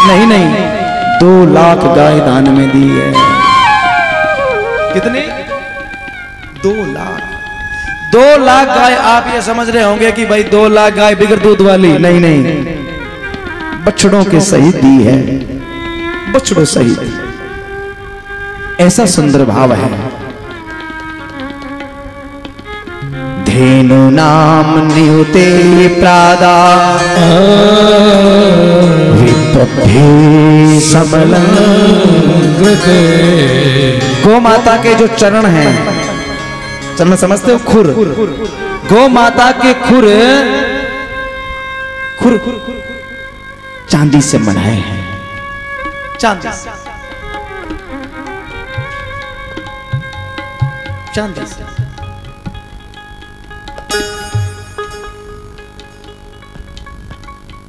नहीं नहीं, 2 लाख गाय दान में दी है। कितने? 2 लाख। 2 लाख गाय। आप ये समझ रहे होंगे कि भाई 2 लाख गाय बिगर दूध वाली? नहीं नहीं, बछड़ों के सहित दी है, बछड़ों सहित। ऐसा सुंदर भाव है। धेनु नाम नियुते प्रादा विपद्धि समलंघ्रते। गौ माता के जो चरण हैं, चरण समझते हो? खुर। गौ माता के खुर चांदी से बनाए हैं, चांदी से, चांदी से।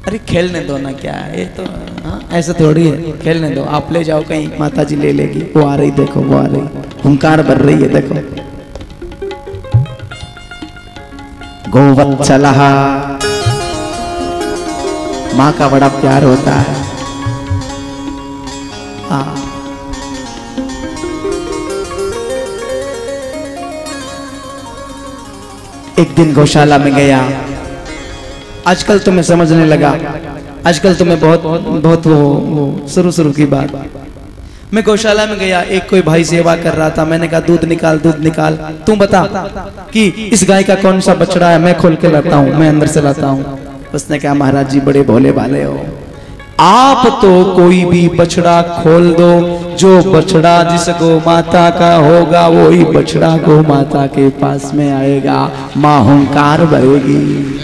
अरे खेलने दो ना, क्या है ये तो, हाँ ऐसा थोड़ी है, खेलने दो। आप ले जाओ कहीं, माता जी ले लेगी। वो आ रही, देखो वो आ रही, हुंकार भर रही है, देखो। गोवत्सलः, माँ का बड़ा प्यार होता है। हाँ, एक दिन गौशाला में गया। आजकल तो मैं समझने लगा, आजकल तो मैं बहुत वो शुरू की बात। मैं गौशाला में गया, एक कोई भाई सेवा कर रहा था। मैंने कहा दूध निकाल, दूध निकाल, तू बता कि इस गाय का कौन सा बछड़ा है, मैं खोल के लाता हूँ, मैं अंदर से लाता हूँ। उसने कहा महाराज जी बड़े भोले भाले हो, आप तो कोई भी बछड़ा खोल दो, जो बछड़ा जिस गौ माता का होगा वही बछड़ा गौ माता के पास में आएगा, मां हुंकार भरेगी।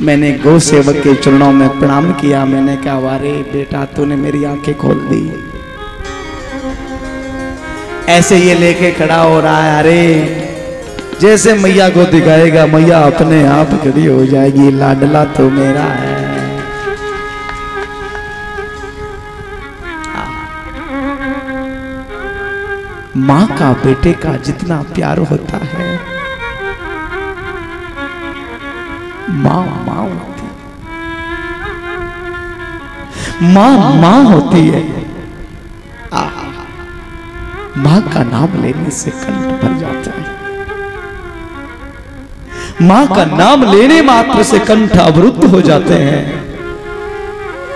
मैंने गौ सेवक के चरणों में प्रणाम किया। मैंने कहा वारे बेटा, तूने मेरी आंखें खोल दी। ऐसे ये लेके खड़ा हो रहा है, अरे जैसे मैया को दिखाएगा मैया अपने आप खड़ी हो जाएगी, लाडला तो मेरा है। मां का बेटे का जितना प्यार होता है, मां मां होती है, मां मां होती है। मां का नाम लेने से कंठ भर जाता है, मां का नाम लेने मात्र से कंठ अवरुद्ध हो जाते हैं।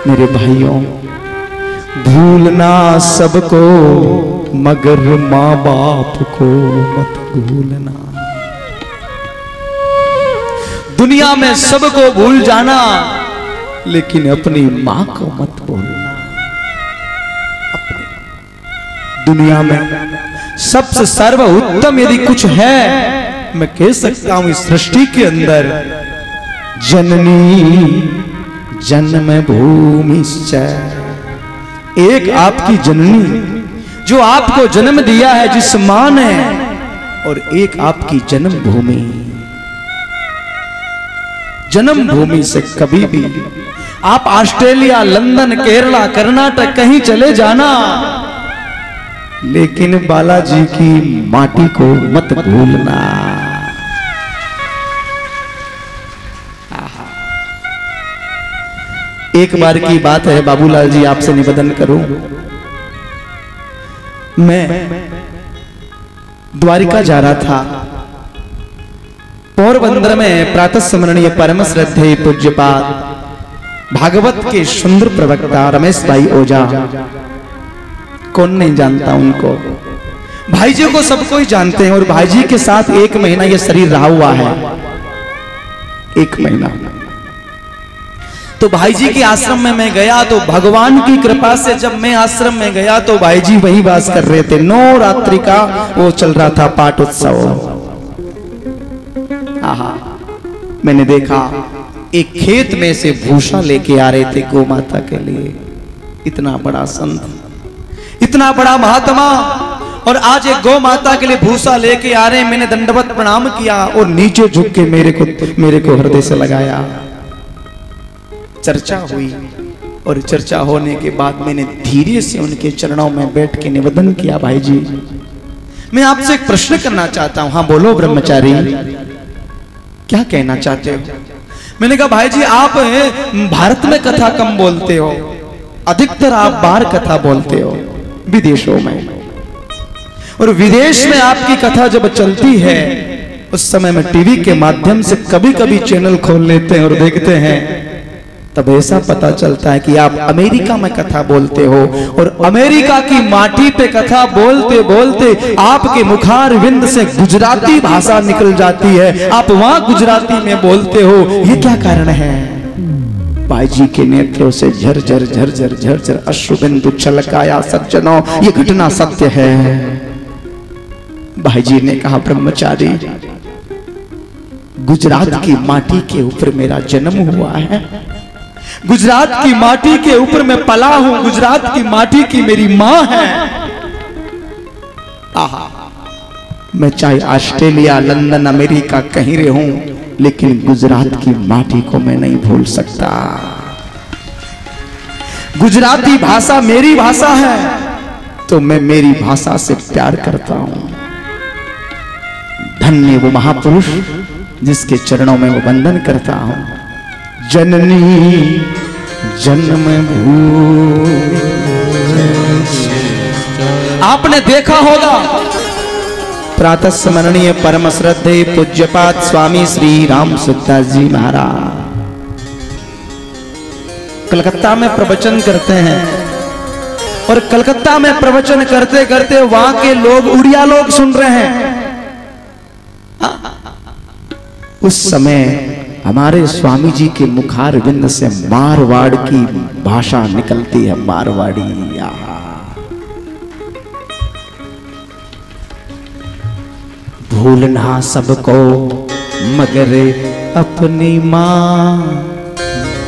मेरे भाइयों, भूलना सबको मगर मां बाप को मत भूलना। दुनिया में सबको भूल जाना, लेकिन अपनी मां को मत भूलना। दुनिया में सबसे सर्वोत्तम यदि कुछ है, मैं कह सकता हूं इस सृष्टि के अंदर, जननी जन्म भूमिश्च। एक आपकी जननी जो आपको जन्म दिया है जिस मां ने, और एक आपकी जन्मभूमि। जन्मभूमि से कभी भी आप ऑस्ट्रेलिया, लंदन, केरला, कर्नाटक कहीं चले जाना, लेकिन बालाजी की माटी को मत भूलना। एक बार की बात है, बाबूलाल जी आपसे निवेदन करूं, मैं द्वारिका जा रहा था। पोरबंदर में प्रातः स्मरणीय परम श्रद्धेय पूज्यपाद भागवत के सुंदर प्रवक्ता रमेश भाई ओझा, कौन नहीं जानता उनको, भाई जी को सब कोई जानते हैं। और भाई जी के साथ 1 महीना ये शरीर रहा हुआ है, 1 महीना। तो भाई जी के आश्रम में मैं गया, तो भगवान की कृपा से जब मैं आश्रम में गया तो भाई जी वहीं वास कर रहे थे। नवरात्रि का वो चल रहा था पाठ उत्सव। आहा, मैंने देखा एक खेत में से भूसा लेके आ रहे थे गौ माता के लिए। इतना बड़ा संत, इतना बड़ा महात्मा, और आज एक गौ माता के लिए भूसा लेके आ रहे हैं। मैंने दंडवत प्रणाम किया और नीचे झुक के मेरे को हृदय से लगाया। चर्चा हुई, और चर्चा होने के बाद मैंने धीरे से उनके चरणों में बैठ के निवेदन किया, भाई जी मैं आपसे एक प्रश्न करना चाहता हूं। हाँ बोलो ब्रह्मचारी, क्या कहना चाहते हो? मैंने कहा भाई जी आप भारत में कथा कम बोलते हो, अधिकतर आप बार कथा बोलते हो विदेशों में, और विदेश में आपकी कथा जब चलती है उस समय में टीवी के माध्यम से कभी कभी चैनल खोल लेते हैं और देखते हैं, तब ऐसा पता चलता है कि आप अमेरिका में कथा बोलते हो, और अमेरिका की माटी पे कथा बोलते बोलते आपके मुखार विंद से गुजराती भाषा निकल जाती है, आप वहां गुजराती में बोलते हो। ये क्या कारण है? भाई जी के नेत्रों से झरझर झरझर झरझर अश्रु बिंदु छलकाया सज्जनों, ये घटना सत्य है। भाई जी ने कहा, ब्रह्मचारी, गुजरात की माटी के ऊपर मेरा जन्म हुआ है, गुजरात की माटी के ऊपर मैं पला हूं, गुजरात की माटी की मेरी मां है। आहा, मैं चाहे ऑस्ट्रेलिया, लंदन, अमेरिका कहीं रहूं, लेकिन गुजरात की माटी को मैं नहीं भूल सकता। गुजराती भाषा मेरी भाषा है, तो मैं मेरी भाषा से प्यार करता हूं। धन्य वो महापुरुष जिसके चरणों में वो वंदन करता हूं। जननी जन्म भूमि, आपने देखा होगा प्रातः स्मरणीय परम श्रद्धेय पूज्यपाद स्वामी श्री राम सुखदास जी महाराज कलकत्ता में प्रवचन करते हैं, और कलकत्ता में प्रवचन करते करते वहां के लोग, उड़िया लोग सुन रहे हैं। उस समय हमारे स्वामी जी के मुखार विंद से मारवाड़ की भाषा निकलती है, मारवाड़ी। भूलना सबको मगर अपनी माँ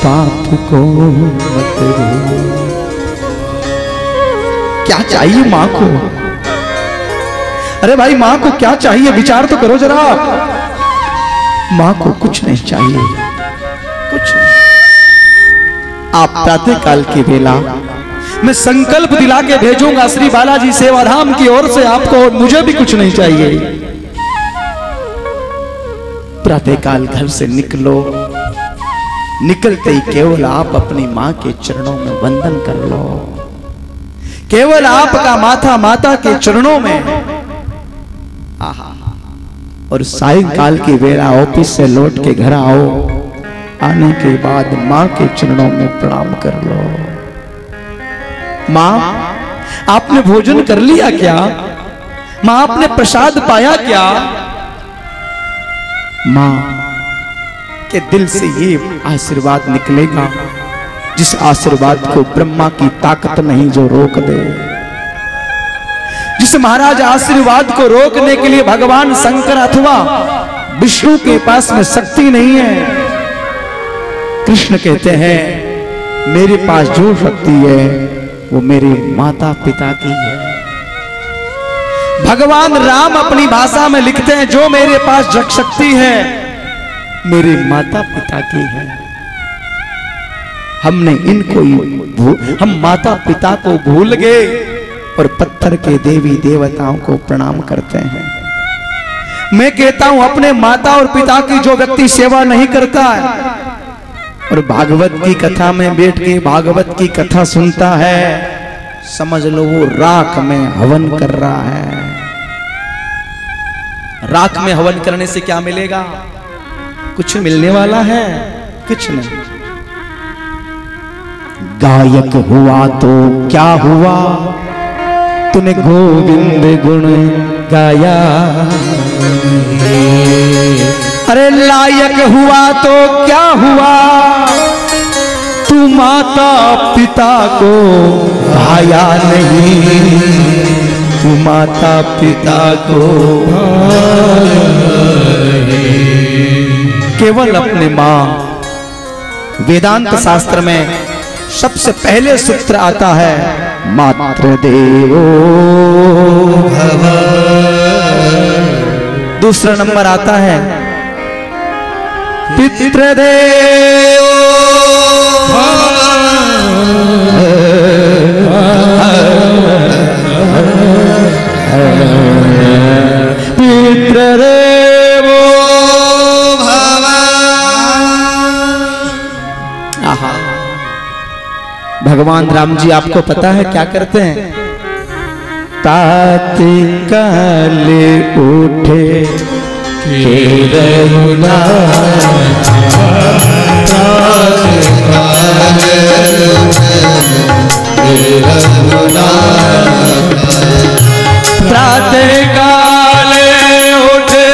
बाप को मत भूल। क्या चाहिए माँ को? अरे भाई, माँ को क्या चाहिए? विचार तो करो जरा। माँ को कुछ नहीं चाहिए, कुछ नहीं। आप प्रातः काल की बेला मैं संकल्प दिला के भेजूंगा श्री बालाजी सेवाधाम की ओर से आपको, और मुझे भी कुछ नहीं चाहिए। प्रातः काल घर से निकलो, निकलते ही केवल आप अपनी माँ के चरणों में वंदन कर लो। केवल आपका माथा माता के चरणों में। आहा, और सायंकाल की बेला ऑफिस से लौट के घर आओ, आने के बाद माँ के चरणों में प्रणाम कर लो। माँ, आपने भोजन कर लिया क्या? माँ, आपने प्रसाद पाया क्या? माँ के दिल से ये आशीर्वाद निकलेगा जिस आशीर्वाद को ब्रह्मा की ताकत नहीं जो रोक दे, जिस महाराज आशीर्वाद को रोकने के लिए भगवान शंकर अथवा विष्णु के पास में शक्ति नहीं है। कृष्ण कहते हैं, मेरे पास जो शक्ति है वो मेरे माता पिता की है। भगवान राम अपनी भाषा में लिखते हैं, जो मेरे पास जग शक्ति है मेरे माता पिता की है। हमने इनको हम माता पिता को भूल गए और पत्थर के देवी देवताओं को प्रणाम करते हैं। मैं कहता हूं, अपने माता और पिता की जो व्यक्ति सेवा नहीं करता है और भागवत की कथा में बैठ के भागवत की कथा सुनता है, समझ लो वो राख में हवन कर रहा है। राख में हवन करने से क्या मिलेगा? कुछ मिलने वाला है? कुछ नहीं। गायक हुआ तो क्या हुआ, तूने गोविंद गुण गाया। अरे लायक हुआ तो क्या हुआ, तू माता पिता को भाया नहीं, तू माता पिता को केवल अपने माँ। वेदांत शास्त्र में सबसे पहले सूत्र आता है, मातृ देवो भव। दूसरा नंबर आता है पितृदेवो भव। पितृदेवो भव। भगवान राम जी आपको पता है क्या करते हैं? तात्काल उठे प्रातःकाल उठे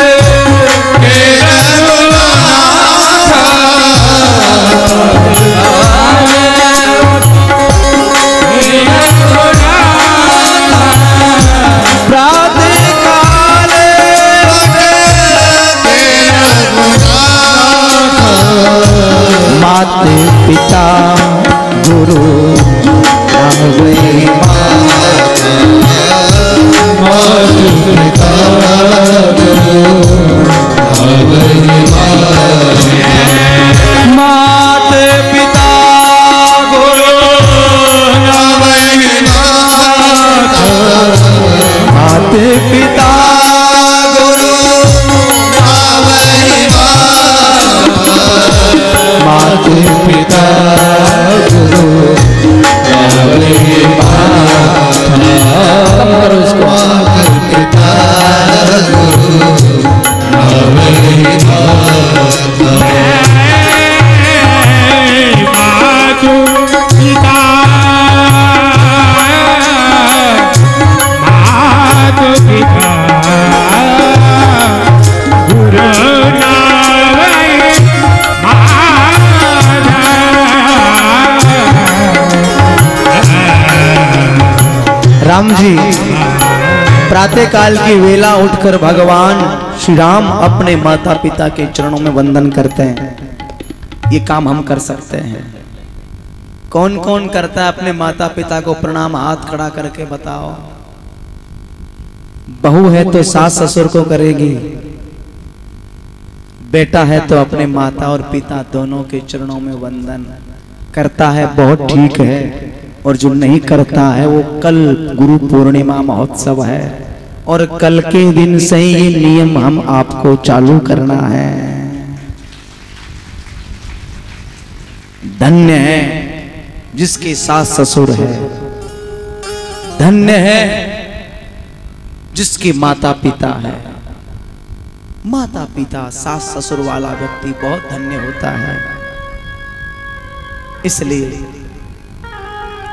माते पिता गुरु माते पिता गुरु माते पिता गुरु माते पिता गुरु राम जी प्रातः काल की वेला उठकर भगवान श्री राम अपने माता पिता के चरणों में वंदन करते हैं। ये काम हम कर सकते हैं। कौन कौन करता है अपने माता पिता को प्रणाम? हाथ खड़ा करके बताओ। बहू है तो सास ससुर को करेगी, बेटा है तो अपने माता और पिता दोनों के चरणों में वंदन करता है। बहुत ठीक है। और जो नहीं करता है वो कल गुरु पूर्णिमा महोत्सव है और कल के दिन से ही ये नियम हम आपको चालू करना है। धन्य है जिसके सास ससुर है, धन्य है जिसके माता पिता है। माता पिता सास ससुर वाला व्यक्ति बहुत धन्य होता है। इसलिए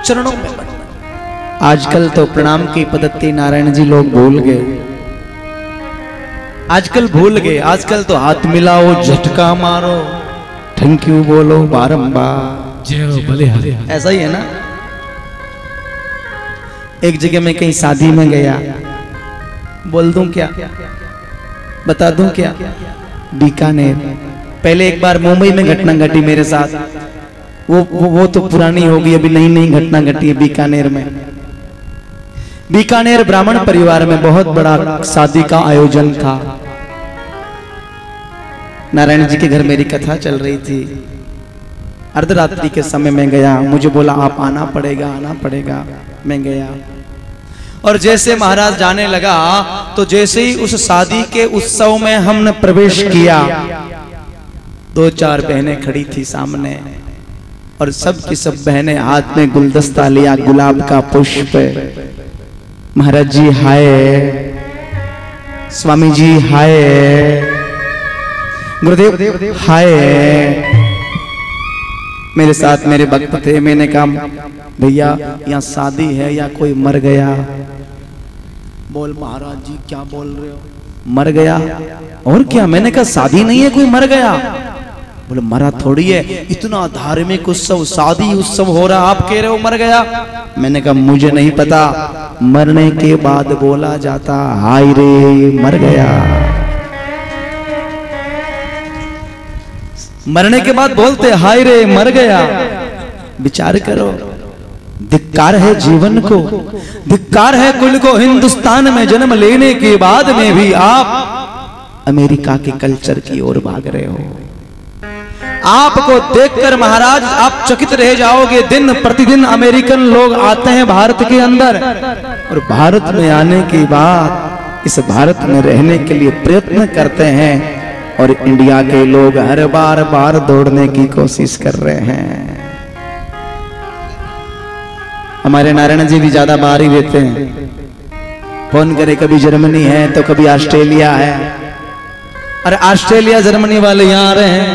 चरणों में आजकल तो प्रणाम की पद्धति नारायण जी लोग भूल गए। आजकल भूल गए। आजकल तो हाथ मिलाओ, झटका मारो, थैंक यू बोलो बारंबार, जय हो भले हरे। ऐसा ही है ना। एक जगह में कहीं शादी में गया, बोल दूं क्या, बता दूं क्या? बीकानेर। पहले एक बार मुंबई में घटना घटी मेरे साथ। वो तो पुरानी होगी, अभी नई नई घटना घटी है बीकानेर में। बीकानेर ब्राह्मण परिवार में बहुत बड़ा शादी का आयोजन था। नारायण जी के घर मेरी कथा चल रही थी। अर्धरात्रि के समय में गया, मुझे बोला आप आना पड़ेगा, आना पड़ेगा। मैं गया और जैसे महाराज जाने लगा तो जैसे ही उस शादी के उत्सव में हमने प्रवेश किया, 2-4 बहनें खड़ी थी सामने और सब की सब बहनें हाथ में गुलदस्ता लिया, गुलाब का पुष्प। महाराज जी हाय, स्वामी जी हाय, गुरुदेव हाय। मेरे साथ मेरे भक्त थे। मैंने कहा भैया यहाँ शादी है या कोई मर गया? बोल महाराज जी क्या बोल रहे हो? मर गया? और क्या? मैंने कहा शादी नहीं है, कोई मर गया। बोले मरा थोड़ी है, इतना धार्मिक उत्सव, शादी उत्सव हो रहा, आप कह रहे हो मर गया? मैंने कहा मुझे नहीं पता, मरने के बाद बोला जाता हाय रे मर गया। मरने के बाद बोलते हाय रे मर गया। विचार करो, धिक्कार है जीवन को, धिक्कार है कुल को। हिंदुस्तान में जन्म लेने के बाद में भी आप अमेरिका के कल्चर की ओर भाग रहे हो। आपको देखकर महाराज आप चकित रह जाओगे। दिन प्रतिदिन अमेरिकन लोग आते हैं भारत के अंदर और भारत में आने के बाद इस भारत में रहने के लिए प्रयत्न करते हैं और इंडिया के लोग हर बार दौड़ने की कोशिश कर रहे हैं। हमारे नारायण जी भी ज्यादा बाहर ही रहते हैं, फोन करे कभी जर्मनी है तो कभी ऑस्ट्रेलिया है। अरे ऑस्ट्रेलिया जर्मनी वाले यहाँ आ रहे हैं,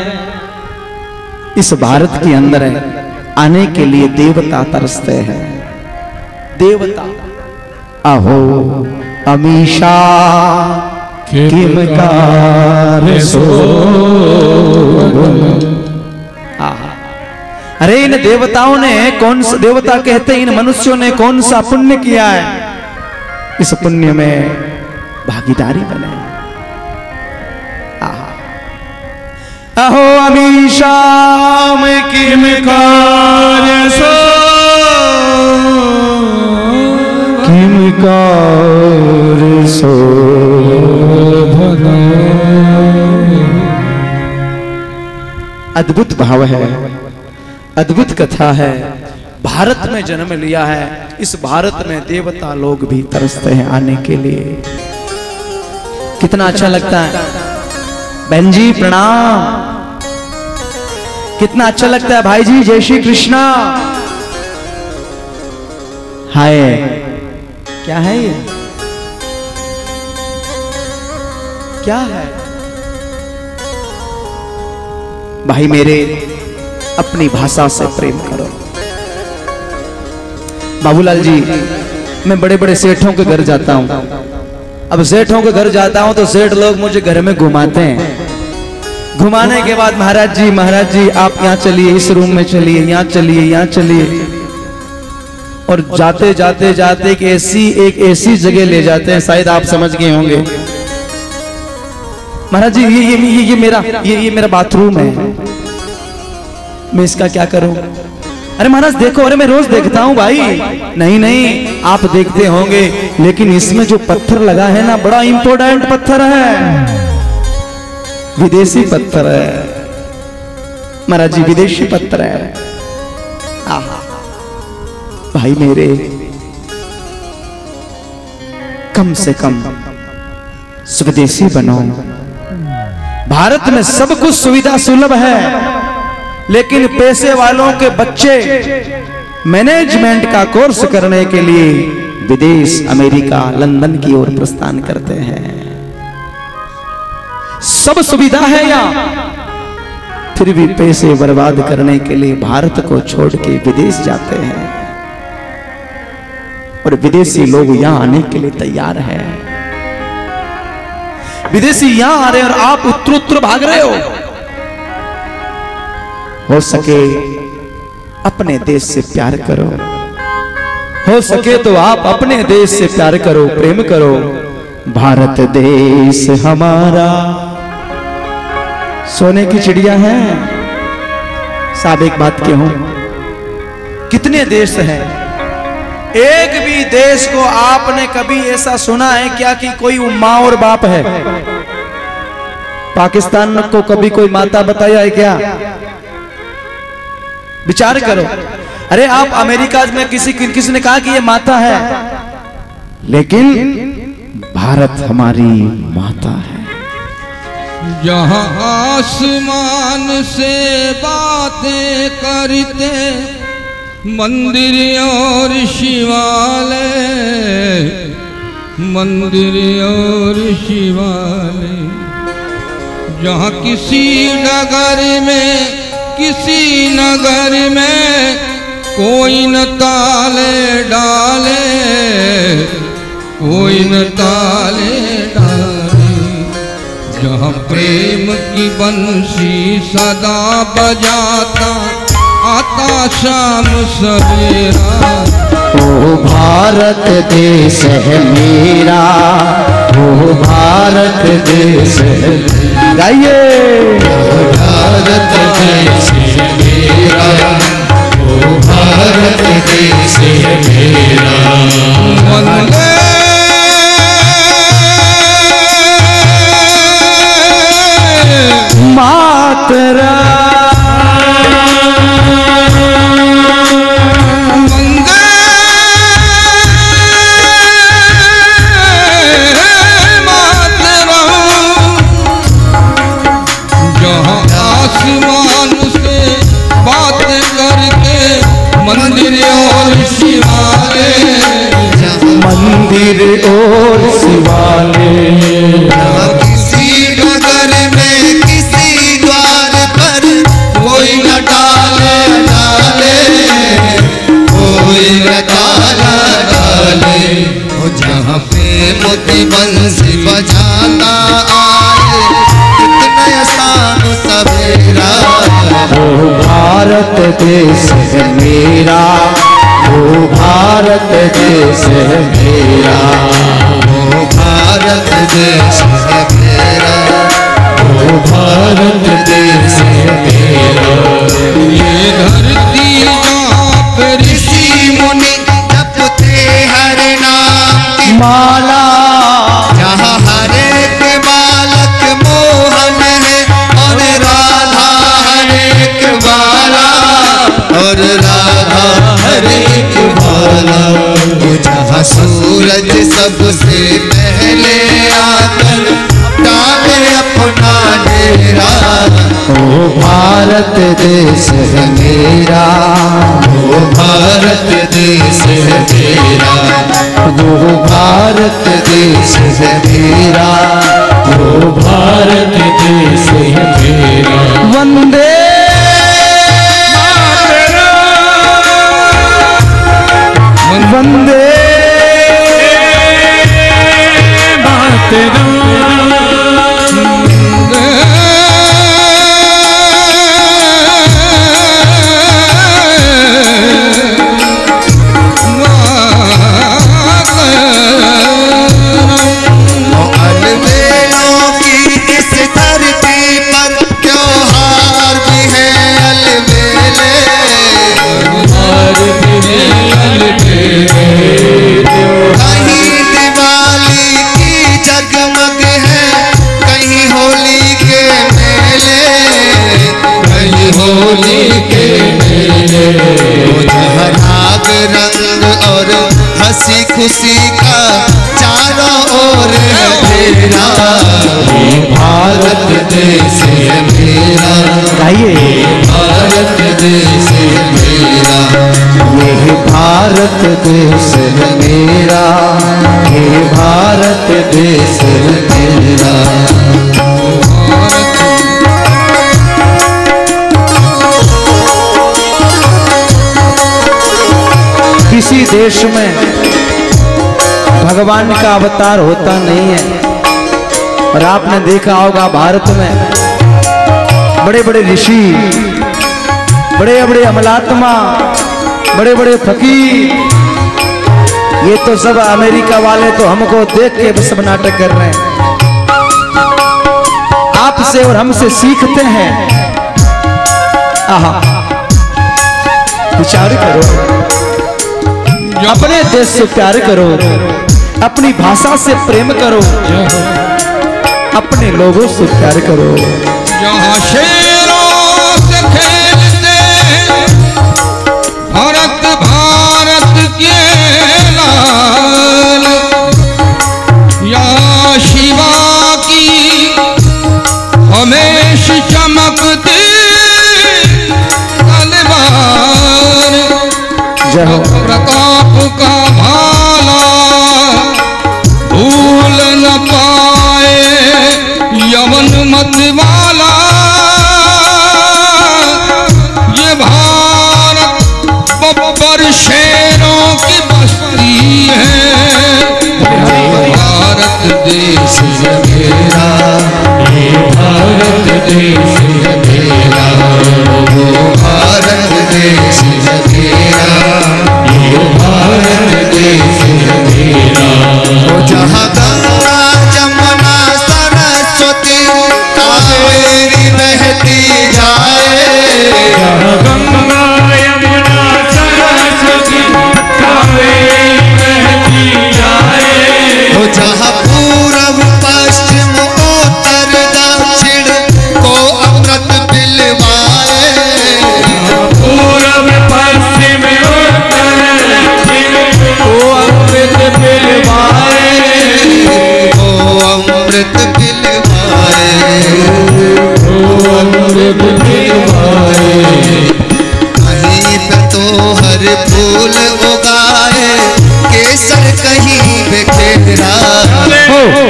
इस भारत के अंदर है, आने के लिए देवता तरसते हैं। देवता अहो अमीषा किमकार सो। अरे इन देवताओं ने कौन सा, देवता कहते हैं इन मनुष्यों ने कौन सा पुण्य किया है, इस पुण्य में भागीदारी बने। अहो अमीषा किमकार सो, किमकार सो अद्भुत भाव है, अद्भुत कथा है। भारत में जन्म लिया है, इस भारत में देवता लोग भी तरसते हैं आने के लिए। कितना अच्छा लगता है। बहन जी प्रणाम। कितना अच्छा लगता है भाई जी, जय श्री कृष्णा। हाय क्या है ये, क्या है भाई मेरे, अपनी भाषा से प्रेम करो। बाबूलाल जी, मैं बड़े बड़े सेठों के घर जाता हूं। अब सेठों के घर जाता हूं तो सेठ लोग मुझे घर में घुमाते हैं। घुमाने के बाद महाराज जी आप यहाँ चलिए, इस रूम में चलिए, यहाँ चलिए, यहाँ चलिए, और जाते जाते जाते एक ऐसी जगह ले जाते हैं, शायद आप समझ गए होंगे। महाराज जी ये मेरा बाथरूम है, मैं इसका क्या करूं? अरे महाराज देखो, अरे मैं रोज देखता हूं भाई। नहीं आप देखते होंगे, लेकिन इसमें जो पत्थर लगा है ना, बड़ा इंपॉर्टेंट पत्थर है, विदेशी पत्थर है महाराज जी, विदेशी पत्थर है। आहा भाई मेरे, कम से कम स्वदेशी बनो। भारत में सब कुछ सुविधा सुलभ है, लेकिन पैसे वालों के बच्चे मैनेजमेंट का कोर्स करने के लिए विदेश, अमेरिका, लंदन की ओर प्रस्थान करते हैं। सब सुविधा है यहाँ, फिर भी पैसे बर्बाद करने के लिए भारत को छोड़ के विदेश जाते हैं, और विदेशी लोग यहाँ आने के लिए तैयार हैं। विदेशी यहाँ आ रहे हैं और आप उत्तर भाग रहे हो सके अपने देश से प्यार करो, हो सके तो आप अपने देश से प्यार करो, प्रेम करो। भारत देश हमारा सोने की चिड़िया है। साहब एक बात कहूं, कितने देश हैं, एक भी देश को आपने कभी ऐसा सुना है क्या कि कोई माँ और बाप है? पाकिस्तान को कभी कोई माता बताया है क्या? विचार करो। अरे आप अमेरिका में किसी ने कहा कि ये माता है, लेकिन भारत हमारी माता है। जहाँ आसमान से बातें करते मंदिर और शिवालय, मंदिर और शिवालय, जहाँ किसी नगर में कोई न ताले डाले, कोई न ताले डाले, जहाँ प्रेम की बंसी सदा बजाता आता शाम सवेरा। ओ भारत देश है मेरा, ओ भारत देश है, गाइए। भारत देश है मेरा, ओ भारत देश है मेरा। वंदे मातरम, मंदिर और शिवा और शिवाले। किसी नगर में किसी द्वार पर कोई न डाले डाले, कोई न ताला डाले। वो जहाँ पे मोती बंसी बजाता आए, कितना आसान सवेरा। वो भारत देश है मेरा, वो भारत देश है मेरा, वो भारत देश है मेरा, वो भारत देश है मेरा। ये धरती आप ऋषि मुनि जपते हर नाम की माला, जहाँ हर एक बालक मोहन है और राधा हर एक बाला, और राधा हर एक बाला। वो जहाँ सूरज सबसे पहले आकर डाले अपना डेरा। वो भारत देश है मेरा, वो भारत देश है मेरा, वो भारत देश है मेरा, वो भारत देश है मेरा। वंदे वंदे मातरम। अलबेलों की इस धरती पर त्योहार भी है अलबेले। कहीं दिवाली की जगमग है, कहीं होली के मेले, कहीं होली के मेले। वो जहाँ राग रंग और हंसी खुशी का चारों ओर है तेरा। ये भारत देश है मेरा, गाइए। भारत देश है मेरा, ये भारत देश है मेरा, ये भारत देश है मेरा। किसी देश में भगवान का अवतार होता नहीं है, और आपने देखा होगा भारत में बड़े बड़े ऋषि, बड़े बड़े अमलात्मा, बड़े बड़े फकीर, ये तो सब अमेरिका वाले तो हमको देख के सब नाटक कर रहे हैं। आपसे और हमसे सीखते हैं। आहा, विचार करो, अपने देश से प्यार करो, अपनी भाषा से प्रेम करो, अपने लोगों से प्यार करो। जहाँ शेरों से खेलते भारत भारत के लाल, या शिवा की हमेशा चमकती तलवार। जय हो। प्रताप का भाला भूल न पाए यमन मत वाला। ये भारत बब्बर शेरों की बस्ती है। भारत देश है मेरा, ये भारत देश है मेरा, वो भारत देश है मेरा, ये भारत देश है मेरा। वो जहाँ गंगा जमुना सरस्वती कावेरी बहती जाए, जहाँ गंगा यमुना सरस्वती कावेरी बहती जाए। वो जहाँ पूरब पश्चिम उत्तर दक्षिण को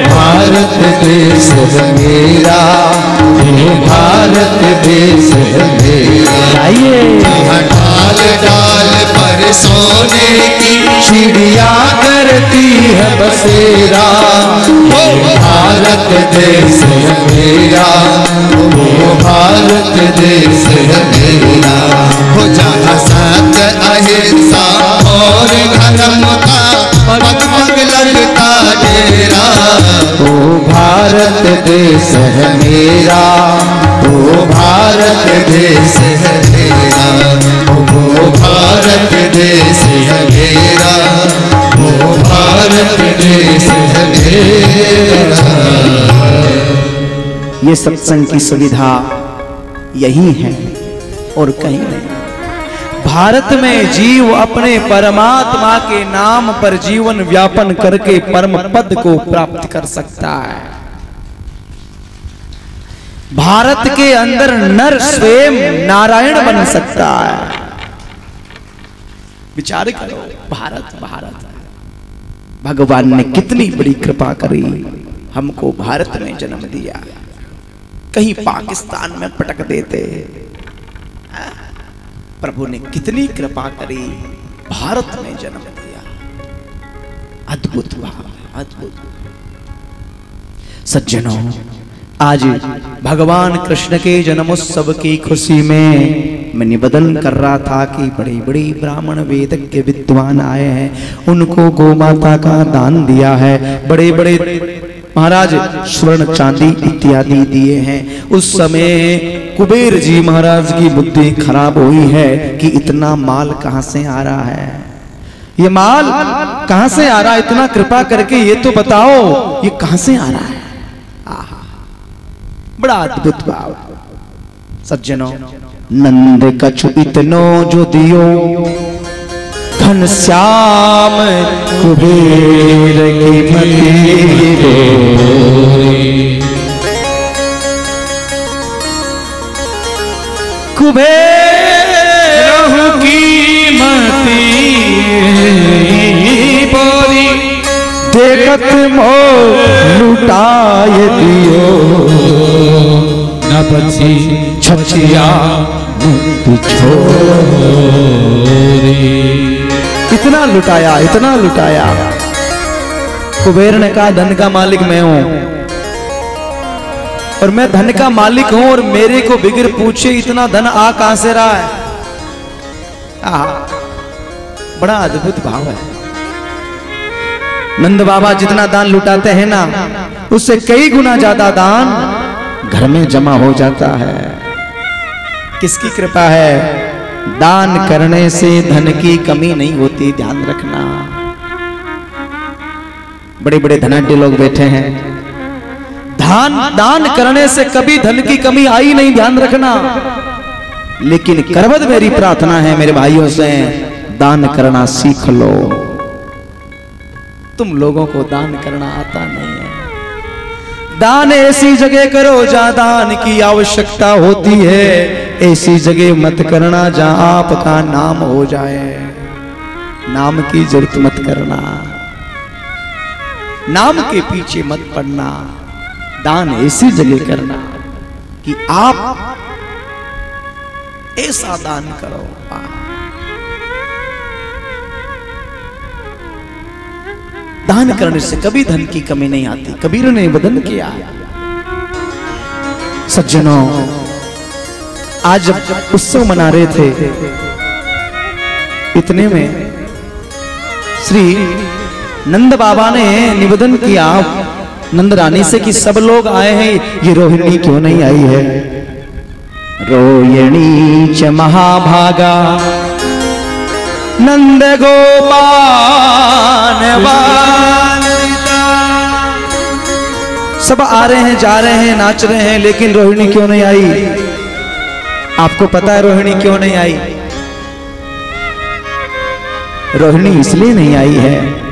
भारत देश है मेरा, वो भारत देश है मेरा। आइए जहाँ डाल डाल पर सोने की चिड़िया करती है बसेरा, वो भारत देश है मेरा, वो भारत देश है मेरा। हो जहाँ सत्य अहिंसा और धर्म का पग पग लगता डेरा, वो भारत देश है मेरा, वो भारत देश है मेरा, वो भारत देश है मेरा, वो भारत देश है मेरा। ये सत्संग की सुविधा यही है और कहीं नहीं। भारत में जीव अपने परमात्मा के नाम पर जीवन व्यापन करके परम पद को प्राप्त कर सकता है। भारत के अंदर नर स्वयं नारायण बन सकता है। विचार करो, भारत भारत भगवान ने कितनी बड़ी कृपा करी, हमको भारत में जन्म दिया। कहीं पाकिस्तान में पटक देते, प्रभु ने कितनी कृपा करी, भारत में जन्म दिया। अद्भुत भाव, अद्भुत। सज्जनों, आज भगवान कृष्ण के जन्मोत्सव की खुशी में मैं निवेदन कर रहा था कि बड़े बड़े ब्राह्मण वेदज्ञ विद्वान आए हैं, उनको गौ माता का दान दिया है, बड़े बड़े महाराज स्वर्ण चांदी इत्यादि दिए हैं। उस समय कुबेर जी महाराज की बुद्धि खराब हुई है कि इतना माल कहां से आ रहा है, ये माल कहां से आ रहा है, इतना कृपा करके ये तो बताओ ये कहां से आ रहा है। आहा, बड़ा अद्भुत भाव। सज्जनों, नंद कछु इतनो जो दियो, घनश्याम कुबेर की मति बोरी। कुबेर की मति बोरी, देखत मोह लुटाए दियो, न बची छछिया छोरी। इतना लुटाया, इतना लुटाया। कुबेर ने कहा धन का मालिक मैं हूं, और मैं धन का मालिक हूं, और मेरे को बिगर पूछे इतना धन आ कहां से रहा है। बड़ा अद्भुत भाव है। नंद बाबा जितना दान लुटाते हैं ना, उससे कई गुना ज्यादा दान घर में जमा हो जाता है। किसकी कृपा है? दान करने से धन की कमी नहीं होती, ध्यान रखना। बड़े बड़े धनाढ्य लोग बैठे हैं, दान करने से कभी धन की कमी आई नहीं, ध्यान रखना। लेकिन करवद मेरी प्रार्थना है मेरे भाइयों से, दान करना सीख लो। तुम लोगों को दान करना आता नहीं है। दान ऐसी जगह करो जहां दान की आवश्यकता होती है, ऐसी जगह मत करना जहां आपका नाम हो जाए। नाम की जरूरत मत करना, नाम के पीछे मत पड़ना। दान ऐसी जगह करना कि आप ऐसा दान करो। दान करने से कभी धन की कमी नहीं आती, कबीर ने वदन किया। सज्जनों, आज जब उत्सव मना रहे थे, इतने में श्री नंद बाबा ने निवेदन किया नंद रानी से कि सब लोग आए हैं, ये रोहिणी क्यों नहीं आई है? रोहिणी च महाभागा नंद गोपाल सब आ रहे हैं, जा रहे हैं, नाच रहे हैं, लेकिन रोहिणी क्यों नहीं आई? आपको पता है रोहिणी क्यों नहीं आई? रोहिणी इसलिए नहीं आई है,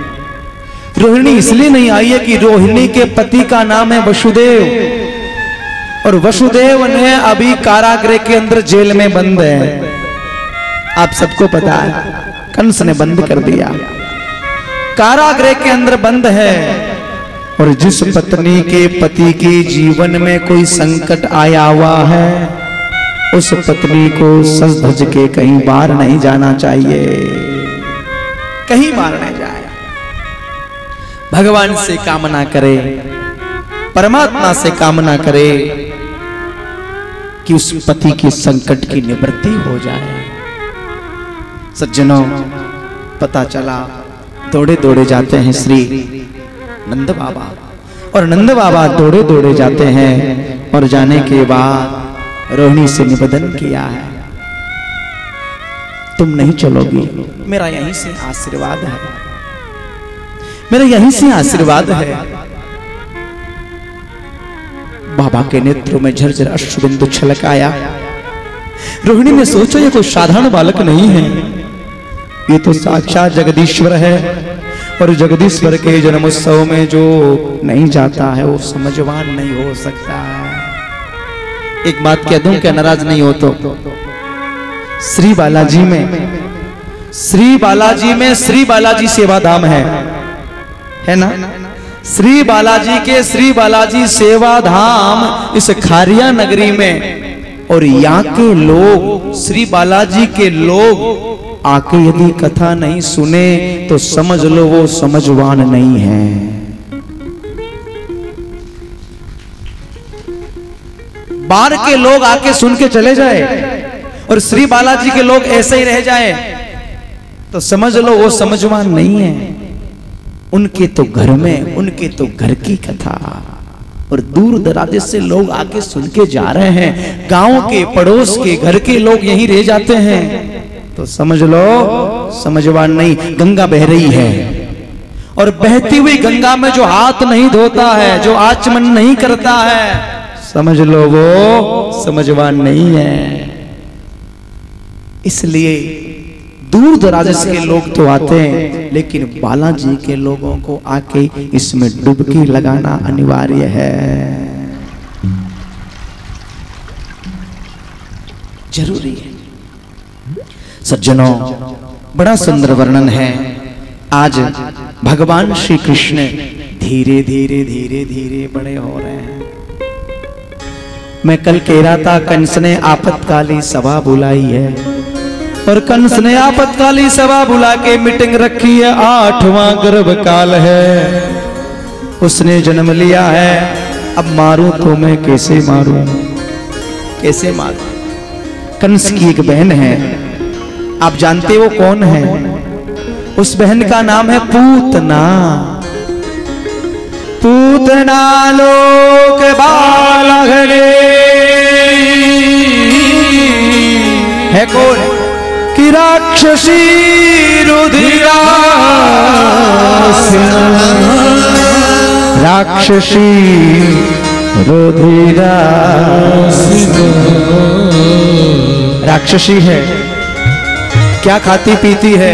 रोहिणी इसलिए नहीं आई है कि रोहिणी के पति का नाम है वसुदेव, और वसुदेव ने अभी कारागृह के अंदर जेल में बंद है। आप सबको पता है, कंस ने बंद कर दिया, कारागृह के अंदर बंद है। और जिस पत्नी के पति के जीवन में कोई संकट आया हुआ है, उस पत्नी को सज धज के कहीं बाहर नहीं जाना चाहिए, कहीं बाहर नहीं जाए। भगवान से कामना करे, परमात्मा से कामना करे कि उस पति के संकट की निवृत्ति हो जाए। सज्जनों, पता चला दौड़े दौड़े जाते हैं श्री नंद बाबा, और नंद बाबा दौड़े दौड़े जाते हैं और जाने के बाद रोहिणी से निवेदन किया है, तुम नहीं चलोगी, मेरा यहीं से आशीर्वाद है, मेरा यहीं से आशीर्वाद है। बाबा के नेत्रों में झरझर अश्रुबिंदु छलक आया। रोहिणी ने सोचा ये कोई साधारण बालक नहीं है, ये तो साक्षात जगदीश्वर है, और जगदीश्वर के जन्मोत्सव में जो नहीं जाता है वो समझवान नहीं हो सकता है। एक बात कह दूं, क्या नाराज नहीं हो तो, श्री बालाजी में श्री बालाजी सेवा धाम है ना? श्री बालाजी के श्री बालाजी सेवा धाम इस खारिया नगरी में, और यहाँ के लोग, श्री बालाजी के लोग आके यदि कथा नहीं सुने तो समझ लो वो समझवान नहीं है। बाहर के लोग आके सुन के चले जाए और श्री बालाजी के लोग ऐसे ही रह जाए तो समझ लो वो समझवान नहीं है। उनके तो घर में, उनके तो घर की कथा, और दूर दराज से लोग आके सुन के जा रहे हैं, गांव के पड़ोस के घर के लोग यहीं रह जाते हैं, तो समझ लो समझवान नहीं। गंगा बह रही है, और बहती हुई गंगा में जो हाथ नहीं धोता है, जो आचमन नहीं करता है, समझ लो वो समझवान नहीं है। इसलिए दूर दराज के लोग तो आते हैं, लेकिन बालाजी के लोगों को आके इसमें डुबकी लगाना अनिवार्य है, जरूरी है। सज्जनों, बड़ा सुंदर वर्णन है। आज भगवान श्री कृष्ण धीरे धीरे धीरे धीरे बड़े हो रहे हैं। मैं कल कह रहा था कंस ने आपातकाली सभा बुलाई है, और कंस ने आपातकाली सभा बुला के मीटिंग रखी है। 8वां गर्भकाल है, उसने जन्म लिया है, अब मारूं तो मैं कैसे मारूं, कैसे मारूं। कंस की एक बहन है, आप जानते वो कौन है? उस बहन का नाम है पूतना। पूतना लोक बालघरे है कौन? कि राक्षसी रुधिरा, राक्षसी रुधिरा, राक्षसी है। क्या खाती पीती है?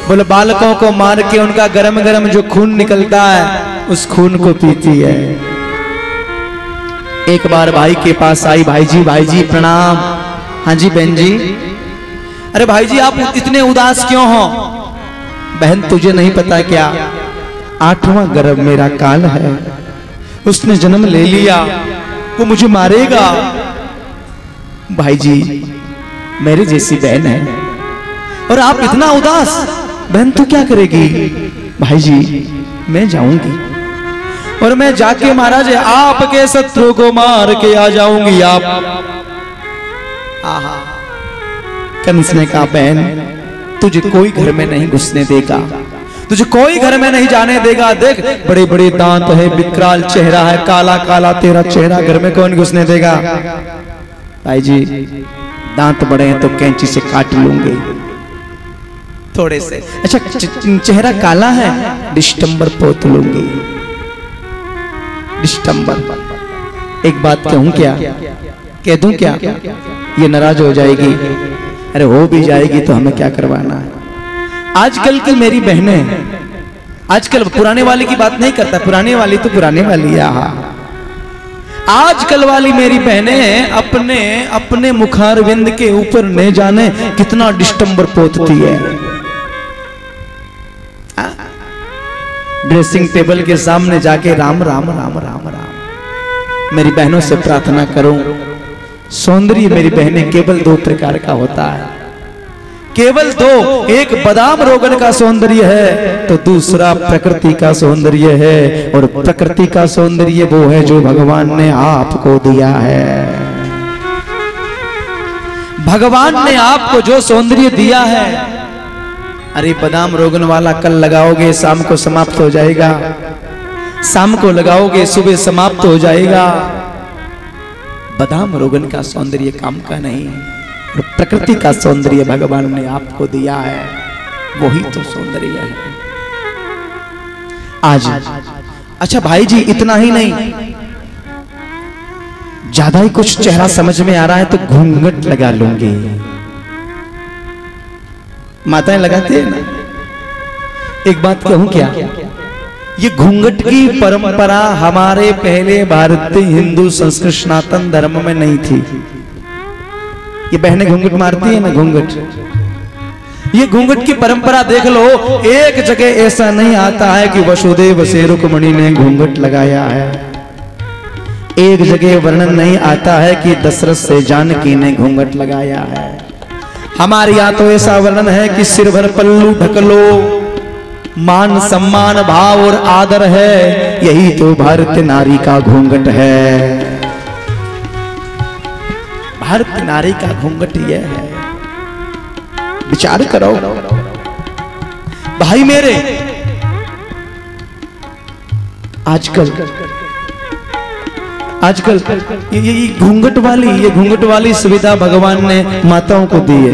बोले बालकों को मार के उनका गरम गरम जो खून निकलता है उस खून को पीती है। एक बार भाई के पास आई, भाई जी प्रणाम। हाँ जी बहन जी। अरे भाई जी आप इतने उदास क्यों हो? बहन तुझे नहीं पता क्या, 8वां गर्भ मेरा काल है, उसने जन्म ले लिया, वो मुझे मारेगा। भाई जी मेरी जैसी बहन है और आप इतना उदास, बहन तू क्या करेगी? भाई जी मैं जाऊंगी और मैं जाके महाराज आपके शत्रु को मार के आ जाऊंगी। आप आहा। कंस ने कहा बहन तुझे कोई घर में नहीं घुसने देगा, तुझे कोई घर में नहीं जाने देगा। देख बड़े बड़े दांत है, विकराल चेहरा है, काला काला तेरा चेहरा, घर में कौन घुसने देगा? भाई जी दांत बड़े हैं तो कैंची से काट लूंगी थोड़े से। अच्छा चेहरा काला है, डिस्टम्बर पोत लूंगी, डिस्टम्बर। एक बात कहूं क्या, कह दूं क्या? ये नाराज हो जाएगी। अरे हो भी जाएगी तो हमें क्या करवाना है। आजकल की मेरी बहनें, आजकल पुराने वाली की बात नहीं करता, पुराने वाली तो पुराने वाली है। आजकल वाली मेरी बहनें अपने अपने मुखारविंद के ऊपर न जाने कितना डिस्टम्बर पोतती है। ड्रेसिंग टेबल के सामने जाके राम राम राम राम राम मेरी बहनों से प्रार्थना करूं। सौंदर्य मेरी बहनें केवल दो प्रकार का होता है, केवल दो। एक बादाम रोगन का सौंदर्य है तो दूसरा प्रकृति का सौंदर्य है। और प्रकृति का सौंदर्य वो है जो भगवान ने आपको दिया है। भगवान ने आपको जो सौंदर्य दिया है, अरे बादाम रोगन वाला कल लगाओगे शाम को समाप्त हो जाएगा, शाम को लगाओगे सुबह समाप्त हो जाएगा। बादाम रोगन का सौंदर्य काम का नहीं, और प्रकृति का सौंदर्य भगवान ने आपको दिया है, वही तो सौंदर्य है आज। अच्छा भाई जी, इतना ही नहीं, ज्यादा ही कुछ चेहरा समझ में आ रहा है तो घूंघट लगा लूंगी। माताएं लगाती है ना। एक बात कहूं क्या, ये घूंघट की परंपरा हमारे पहले भारतीय हिंदू संस्कृत सनातन धर्म में नहीं थी। ये बहनें घूंघट मारती है ना, घूंघट। ये घूंघट की परंपरा देख लो, एक जगह ऐसा नहीं आता है कि वसुदेव से रुक्मिणी ने घूंघट लगाया है। एक जगह वर्णन नहीं आता है कि दशरथ से जानकी ने घूंघट लगाया है। हमारे यहाँ तो ऐसा वर्णन है कि सिर भर पल्लू ढक लो, मान सम्मान भाव और आदर है, यही तो भारतीय नारी का घूंघट है। भारतीय नारी का घूंघट यह है। विचार करो भाई मेरे, आजकल ये घूंघट वाली सुविधा भगवान ने माताओं को दी है।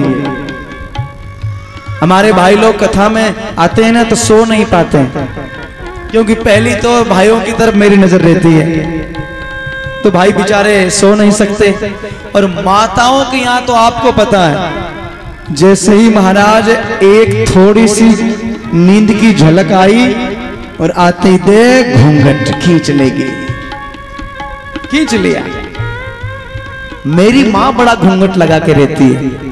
हमारे भाई लोग कथा में आते हैं ना तो सो नहीं पाते हैं, क्योंकि पहली तो भाइयों की तरफ मेरी नजर रहती है, तो भाई बेचारे सो नहीं सकते। और माताओं के यहाँ तो आपको पता है, जैसे ही महाराज एक थोड़ी सी नींद की झलक आई और आते ही देख घूंघट खींच लेगी, खींच लिया। मेरी माँ बड़ा घूंघट लगा के रहती है।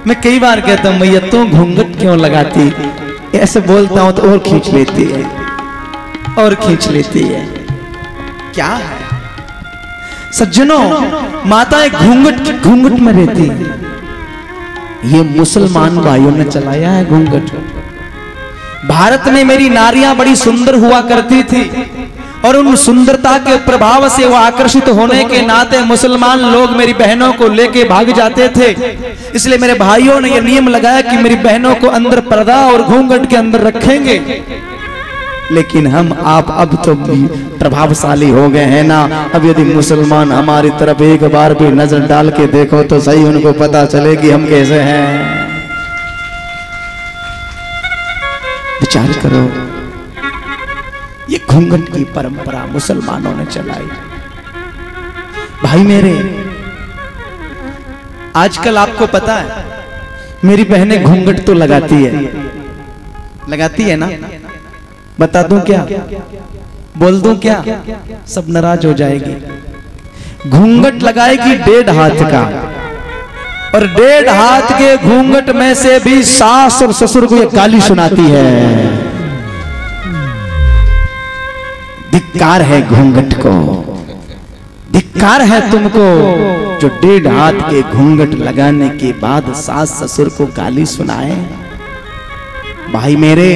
मैं कई बार कहता हूं, मैया तू घूंघट क्यों लगाती, ऐसे बोलता हूं तो और खींच लेती है, और खींच लेती है। क्या है सज्जनों, माताएं घूंघट में रहती है। ये मुसलमान भाइयों ने चलाया है घूंघट। भारत में मेरी नारियां बड़ी सुंदर हुआ करती थी, और उन सुंदरता के प्रभाव से वो आकर्षित होने के नाते मुसलमान लोग मेरी बहनों को लेके भाग जाते थे। इसलिए मेरे भाइयों ने ये नियम लगाया कि मेरी बहनों को अंदर पर्दा और घूंघट के अंदर रखेंगे। लेकिन हम आप अब तो प्रभावशाली हो गए हैं ना। अब यदि मुसलमान हमारी तरफ एक बार भी नजर डाल के देखो तो सही उनको पता चले कि हम कैसे हैं। विचार करो, ये घूंघट की परंपरा मुसलमानों ने चलाई। भाई मेरे, आजकल आपको पता है मेरी बहनें घूंघट तो लगाती है ना। बता दूं क्या, बोल दूं क्या, सब नाराज हो जाएगी। घूंघट लगाएगी 1.5 हाथ का, और 1.5 हाथ के घूंघट में से भी सास और ससुर को ये गाली सुनाती है। धिक्कार है घूंघट को, धिक्कार है तुमको जो 1.5 हाथ के घूंघट लगाने के बाद सास ससुर को गाली सुनाए। भाई मेरे,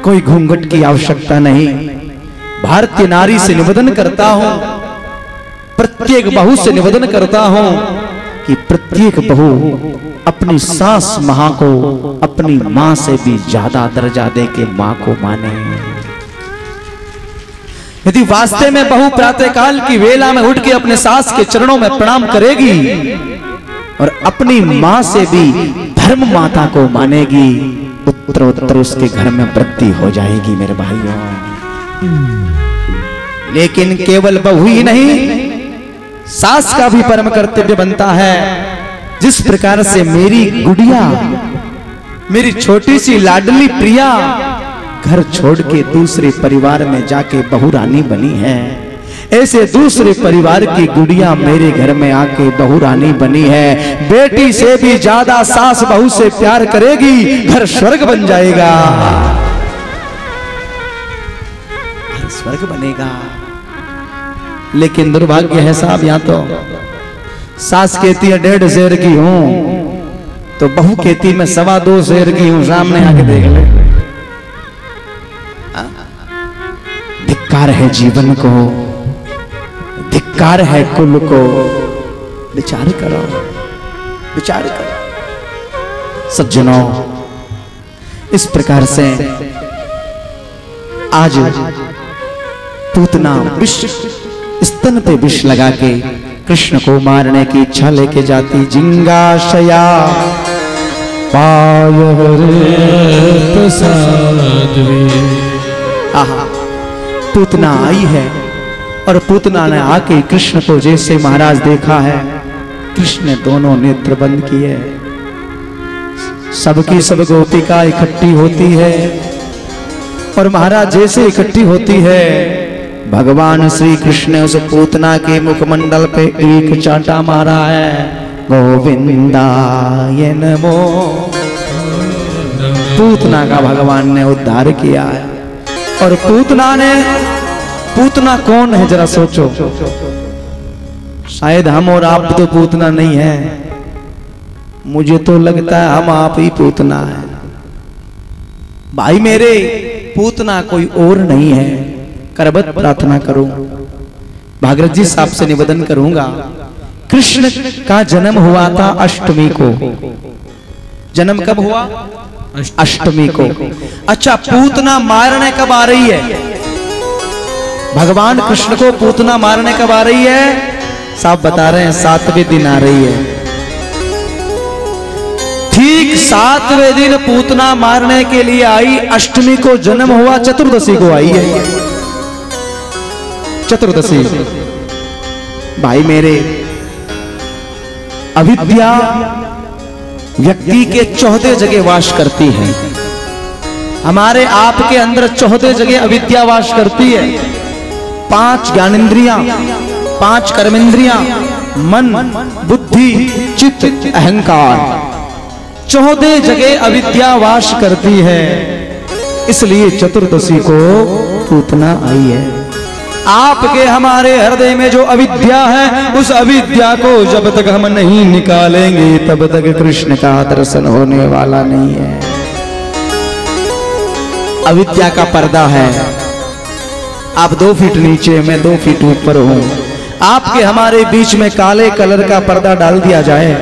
कोई घूंघट की आवश्यकता नहीं। भारतीय नारी से निवेदन करता हूं, प्रत्येक बहू से निवेदन करता हूं कि प्रत्येक बहू अपनी सास मां को अपनी मां से भी ज्यादा दर्जा दे के मां को माने। यदि वास्तव में बहू प्रातःकाल की वेला में उठ के अपने सास के चरणों में प्रणाम करेगी और अपनी मां से भी धर्म माता को मानेगी, उत्तरोत्तर उसके घर में वृद्धि हो जाएगी मेरे भाइयों। लेकिन केवल बहू ही नहीं, सास का भी परम कर्तव्य बनता है। जिस प्रकार से मेरी गुड़िया, मेरी छोटी सी लाडली प्रिया घर छोड़ के दूसरे परिवार में जाके बहू रानी बनी है, ऐसे दूसरे परिवार की गुड़िया मेरे घर में आके बहू रानी बनी है। बेटी से भी ज्यादा सास बहू से प्यार करेगी, घर स्वर्ग बन जाएगा। स्वर्ग बनेगा। लेकिन दुर्भाग्य है साहब, यहाँ तो सास कहती है 1.5 शेर की हूं, तो बहू कहती मैं 2.25 शेर की हूं। सामने आके देख ले। धिक्कार है जीवन को, धिक्कार है कुल को। विचार करो, विचार करो सज्जनों। इस प्रकार से आज पूतना विष स्तन पे विष लगा के कृष्ण को मारने की इच्छा लेके जाती। जिंगाशया पाय आहा, पूतना आई है और पूतना ने आके कृष्ण को जैसे महाराज देखा है, कृष्ण ने दोनों नेत्र बंद किए। सबकी सब गोपिका इकट्ठी होती है और महाराज जैसे इकट्ठी होती है, भगवान श्री कृष्ण ने उस पूतना के मुखमंडल पे एक चांटा मारा है। गोविंदाय नमो। पूतना का भगवान ने उद्धार किया है। और पूतना कौन है जरा सोचो। शायद हम और आप तो पूतना नहीं है, मुझे तो लगता है हम आप ही पूतना है। भाई मेरे, पूतना कोई और नहीं है। करबत प्रार्थना करूं, भागरथ जी साहब से निवेदन करूंगा। कृष्ण का जन्म हुआ था अष्टमी को। जन्म कब हुआ? अष्टमी को। अच्छा, पूतना मारने कब आ रही है? भगवान कृष्ण को पूतना मारने कब आ रही है? साहब बता रहे हैं 7वें दिन आ रही है। ठीक 7वें दिन पूतना मारने के लिए आई। अष्टमी को जन्म हुआ, चतुर्दशी को आई है। चतुर्दशी। भाई मेरे, अविद्या व्यक्ति के 14 जगह वास करती है। हमारे आपके अंदर 14 जगह अविद्या वास करती है। 5 ज्ञानेंद्रियां, 5 कर्मेंद्रियां, मन, बुद्धि, चित्त, अहंकार, 14 जगह अविद्या वास करती है। इसलिए चतुर्दशी को पूतना आई है। आपके हमारे हृदय में जो अविद्या है, उस अविद्या को जब तक हम नहीं निकालेंगे तब तक कृष्ण का दर्शन होने वाला नहीं है। अविद्या का पर्दा है। आप 2 फीट नीचे, मैं 2 फीट ऊपर हूं। आपके हमारे बीच में काले कलर का पर्दा डाल दिया जाए,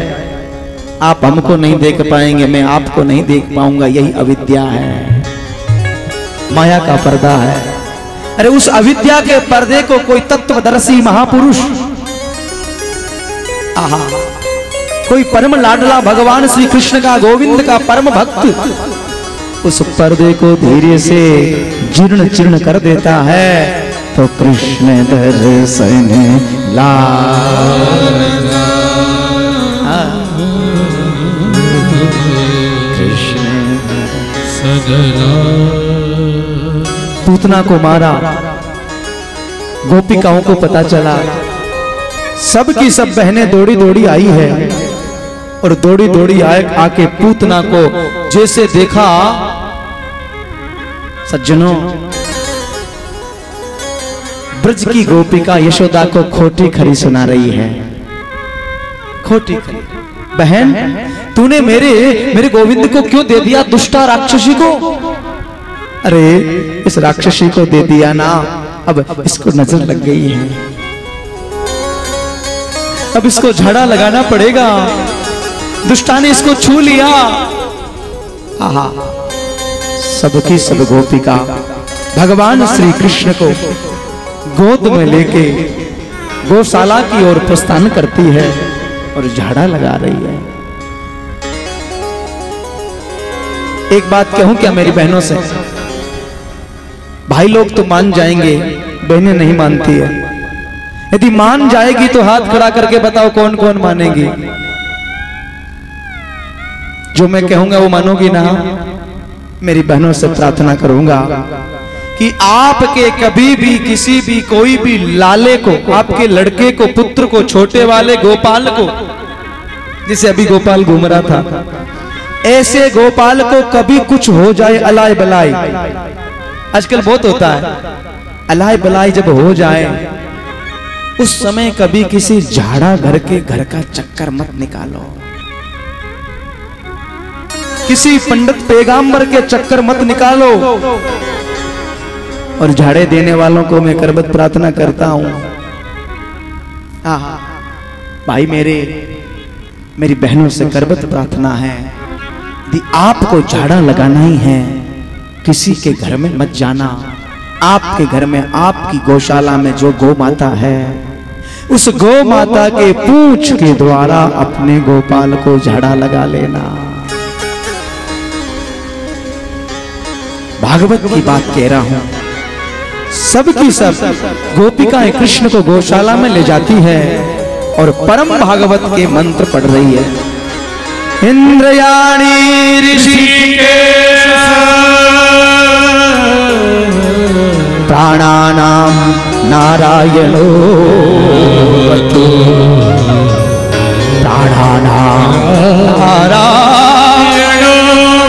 आप हमको नहीं देख पाएंगे, मैं आपको नहीं देख पाऊंगा। यही अविद्या है, माया का पर्दा है। अरे उस अविद्या के पर्दे को कोई तत्वदर्शी महापुरुष, आहा, कोई परम लाडला भगवान श्री कृष्ण का, गोविंद का परम भक्त उस पर्दे को धीरे से जीर्ण चीर्ण कर देता है, तो कृष्ण दर्शन ला। पूतना को मारा, गोपिकाओं को पता चला, सब की सब बहनें दौड़ी दौड़ी आई है और दौड़ी दौड़ी आके पूतना को जैसे देखा। सज्जनों, ब्रज की गोपिका यशोदा को खोटी खरी सुना रही है। खोटी खरी, बहन तूने मेरे गोविंद को क्यों दे दिया दुष्टा राक्षसी को? अरे इस राक्षसी को दे दिया ना, अब इसको नजर लग गई है, अब इसको झाड़ा लगाना पड़ेगा। दुष्टा ने इसको छू लिया। आहा, सबकी सब गोपिका भगवान श्री कृष्ण को गोद में लेके गौशाला की ओर प्रस्थान करती है और झाड़ा लगा रही है। एक बात कहूं क्या मेरी बहनों से? भाई लोग तो मान जाएंगे, बहनें नहीं मानती है। यदि मान जाएगी तो हाथ खड़ा करके बताओ कौन कौन मानेगी? जो मैं कहूंगा वो मानोगी ना? मेरी बहनों से प्रार्थना करूंगा कि आपके कभी भी किसी भी कोई भी लाले को, आपके लड़के को, पुत्र को, छोटे वाले गोपाल को, जिसे अभी गोपाल घूम रहा था, ऐसे गोपाल को कभी कुछ हो जाए, अलाय बलाय, आजकल बहुत होता है, अलाय बलाय जब हो जाए उस समय कभी किसी झाड़ा घर के घर का चक्कर मत निकालो, किसी पंडित पैगाम्बर के चक्कर मत निकालो। और झाड़े देने वालों को मैं करबत प्रार्थना करता हूं, भाई मेरी बहनों से करबत प्रार्थना है, यदि आपको झाड़ा लगाना ही है किसी के घर में मत जाना। आपके घर में, आपकी गौशाला में जो गौ माता है, उस गौ माता के पूंछ के द्वारा अपने गोपाल को झाड़ा लगा लेना। भागवत की बात कह रहा हूं। सबकी सब गोपिकाएं कृष्ण को गौशाला में ले जाती है और परम भागवत के मंत्र पढ़ रही है। इंद्रयाणी ऋषिकेश प्राणानाम नारायणो वतु, प्राणानाम नारायणो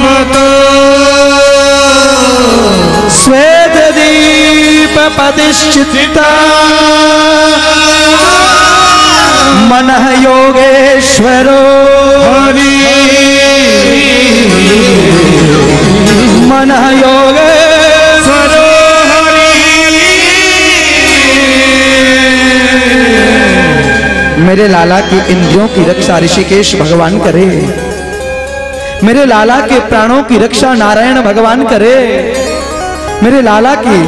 वतु, श्वेत दीप प्रतिष्ठिता मनः योगेश्वरो हरि, मनः योगेश्वरो हरि। मेरे लाला की इंद्रियों की रक्षा ऋषिकेश भगवान करे, मेरे लाला के प्राणों की रक्षा नारायण भगवान करे, मेरे लाला की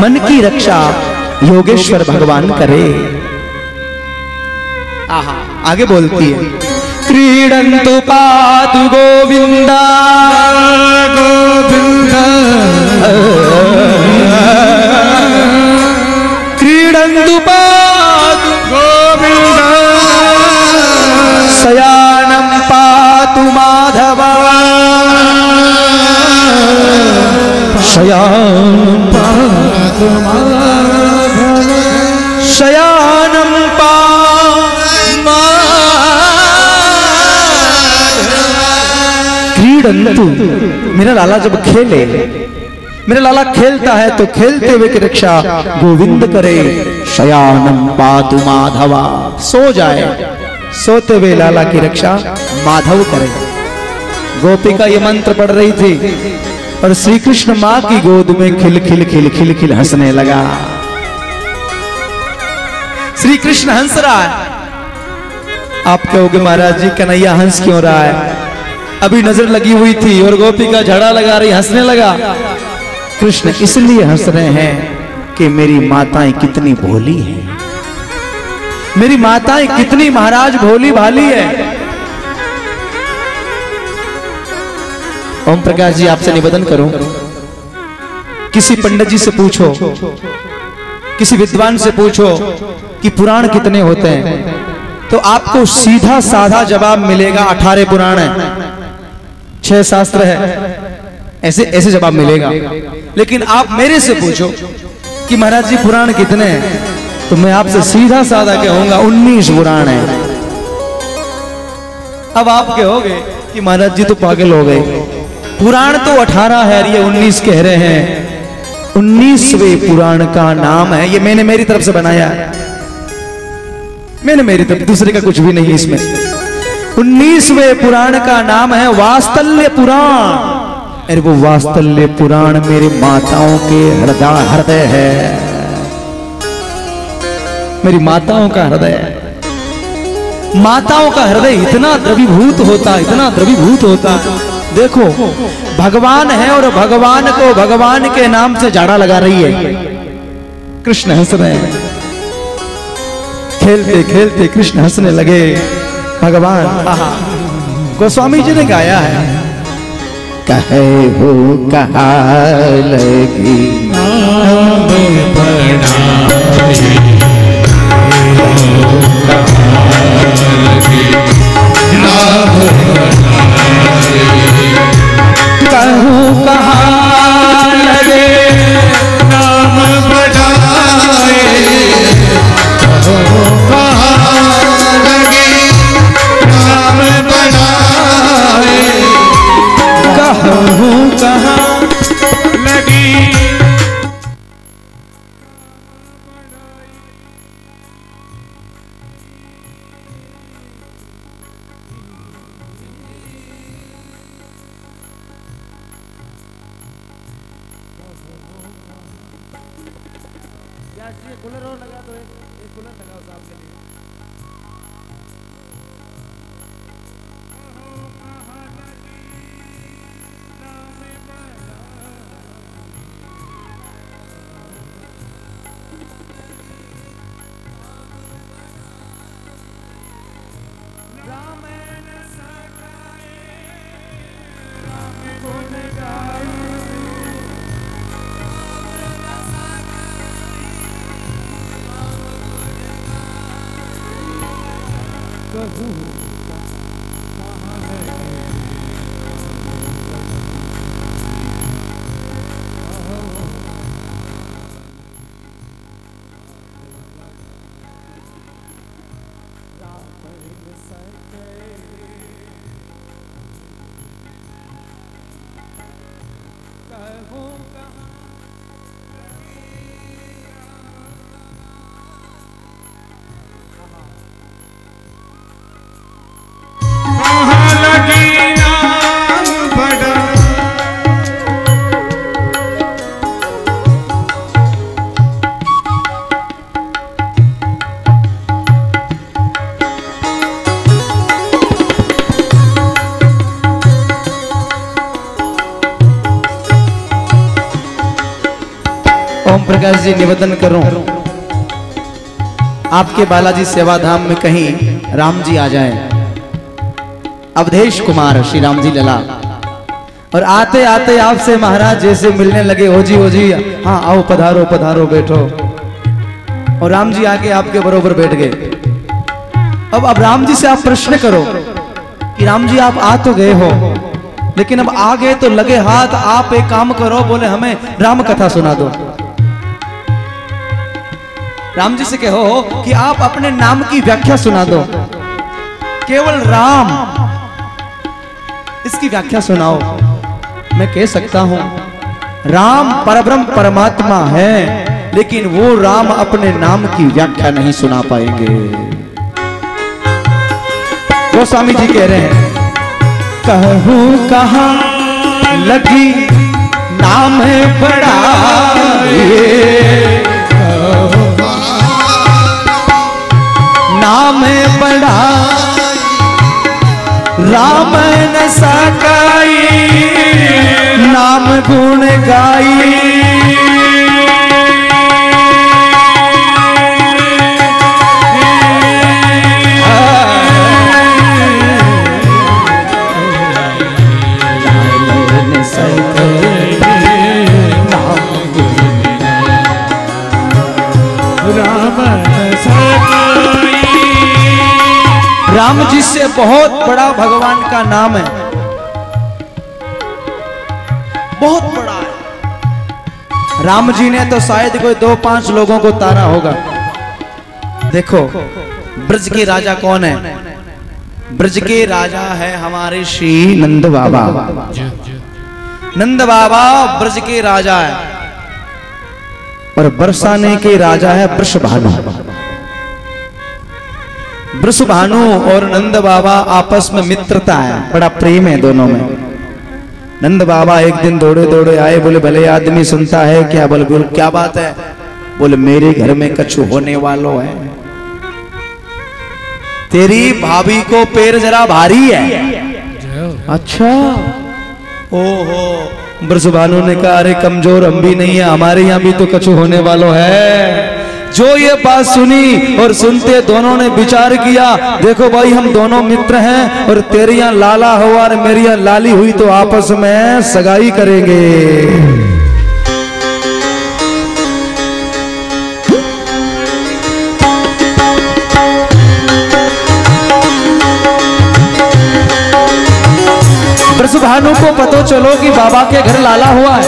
मन की रक्षा योगेश्वर भगवान करे। आगे बोलती है, क्रीडन्तु पातु गोविंदा गोविंदा, क्रीडन्तु पातु गोविंदा, शयानं पातु माधवा, शयानं पातु माधवा, शयानं क्रीडन्तु। मेरा लाला जब खेले, मेरा लाला खेलता है तो खेलते हुए की रक्षा गोविंद करे। शयानं पातु माधवा, सो जाए, सोते हुए लाला की रक्षा माधव करे। गोपिका ये मंत्र पढ़ रही थी और श्री कृष्ण मां की गोद में खिल खिल खिल खिल खिल हंसने लगा। श्री कृष्ण हंस रहा है। आप कहोगे महाराज जी कन्हैया हंस क्यों रहा है? अभी नजर लगी हुई थी और गोपिका झड़ा लगा रही, हंसने लगा। कृष्ण इसलिए हंस रहे हैं कि मेरी माताएं कितनी भोली है, मेरी माताएं कितनी महाराज भोली भाली है। ओम प्रकाश जी आपसे निवेदन करूं, किसी पंडित जी से पूछो, किसी विद्वान से पूछो कि पुराण कितने होते हैं, तो आपको सीधा साधा जवाब मिलेगा 18 पुराण है, 6 शास्त्र है, ऐसे ऐसे जवाब मिलेगा। लेकिन आप मेरे से पूछो कि महाराज जी पुराण कितने हैं, तो मैं आपसे सीधा साधा कहूंगा 19 पुराण है। अब आप कहोगे कि महाराज जी तो पागल हो गए, पुराण तो 18 है, ये 19 कह रहे हैं। 19वें पुराण का नाम है, ये मैंने मेरी तरफ से बनाया है, मैंने मेरी तरफ, दूसरे का कुछ भी नहीं है इसमें। 19वें पुराण का नाम है वात्सल्य पुराण। अरे वो वात्सल्य पुराण मेरी माताओं के हृदय है, मेरी माताओं का हृदय है। माताओं का हृदय इतना द्रवीभूत होता, इतना द्रवीभूत होता। देखो भगवान है और भगवान को भगवान के नाम से झाड़ा लगा रही है। कृष्ण हंस रहे हैं, खेलते खेलते कृष्ण हंसने लगे। भगवान गोस्वामी जी ने गाया है, कहे हो कहा लगी कहूँ कहाँ लगे नाम बढ़ाए, कहूँ कहाँ लगे नाम बढ़ाए, कहूँ कहाँ लगी कूलर और लगा दो, एक कूलर लगाओ साहब के लिए। ओम प्रकाश जी निवेदन करूं, आपके बालाजी सेवा धाम में कहीं राम जी आ जाएं, अवधेश कुमार श्री राम जी लला, और आते आते आपसे महाराज जैसे मिलने लगे, हो जी हाँ आओ पधारो पधारो बैठो, और राम जी आके आपके बरोबर बैठ गए। अब राम जी से आप प्रश्न करो कि राम जी आप आ तो गए हो, लेकिन अब आ गए तो लगे हाथ, आप एक काम करो, बोले हमें राम कथा सुना दो। राम जी से कहो कि आप अपने नाम की व्याख्या सुना दो, केवल राम इसकी व्याख्या सुनाओ। मैं कह सकता हूं राम परब्रह्म परमात्मा है, लेकिन वो राम अपने नाम की व्याख्या नहीं सुना पाएंगे। वो स्वामी जी कह रहे हैं, कहूं कहां लगी नाम बड़ा, नाम बड़ा राम न सकाई, नाम गुण गाई। राम जी से बहुत बड़ा भगवान का नाम है, बहुत बड़ा है। राम जी ने तो शायद कोई 2-5 लोगों को तारा होगा। देखो ब्रज के राजा कौन है? ब्रज के राजा है हमारे श्री नंद बाबा। नंद बाबा ब्रज के राजा है, और बरसाने के राजा है वृषभानु। वृषभानु और नंद बाबा आपस में मित्रता है, बड़ा प्रेम है दोनों में। नंद बाबा एक दिन दौड़े दौड़े आए, बोले भले आदमी सुनता है क्या? बोले बोल क्या बात है? बोले मेरे घर में कछु होने वालों है, तेरी भाभी को पैर जरा भारी है। अच्छा ओहो। वृषभानु ने कहा अरे कमजोर हम भी नहीं है, हमारे यहाँ भी तो कछु होने वालों है। जो ये बात सुनी और सुनते दोनों ने विचार किया, देखो भाई हम दोनों मित्र हैं, और तेरे यहाँ लाला हुआ और मेरी यहाँ लाली हुई तो आपस में सगाई करेंगे। वृषभानु को पता चलो कि बाबा के घर लाला हुआ है,